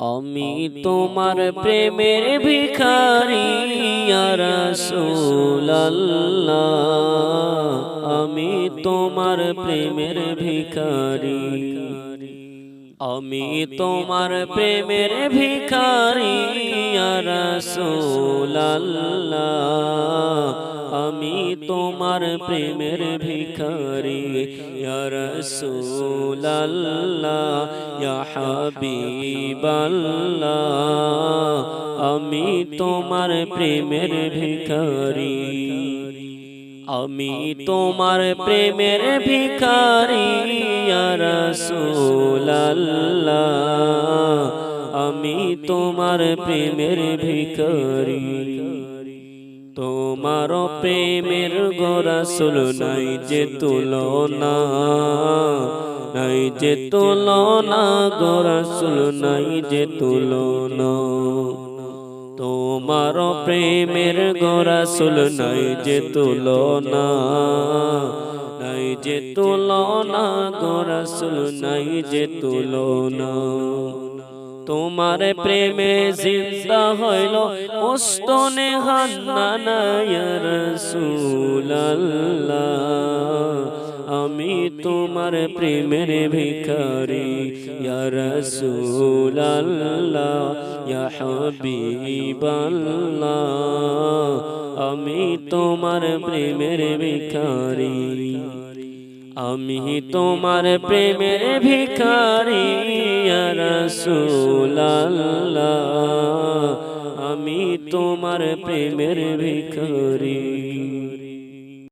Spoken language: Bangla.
আমি তোমার প্রেমের ভিখারি ইয়া রাসূলুল্লাহ, আমি তোমার প্রেমের ভিখারি, আমি তোমার প্রেমের ভিখারি ইয়া রাসূলুল্লাহ, আমি তোমার প্রেমের ভিখারি ইয়া রাসূলুল্লাহ, ইয়া হাবিবাল্লাহ, আমি তোমার প্রেমের ভিখারি, আমি তোমার প্রেমের ভিখারি ইয়া রাসূলুল্লাহ, আমি তোমার প্রেমের ভিখারি। তোমার প্রেমের গো রাসূল নাই যে তুলনা, নাই যে তুলনা গো রাসূল নাই যে তুলনা। তোমার প্রেমের গো রাসূল নাই যে তুলনা, নাই যে তুলনা গো রাসূল নাই যে তুলনা। তোমার প্রেমে জিন্দা হইল উস্তনে হান্নানা ইয়া রাসূলুল্লাহ, আমি তোমার প্রেমের ভিখারি ইয়া রাসূলুল্লাহ, ইয়া হাবিবাল্লাহ, আমি তোমার প্রেমের ভিখারি, আমি তোমার প্রেমের ভিখারি ইয়া রাসূলুল্লাহ, আমি তোমার প্রেমের ভিখারি।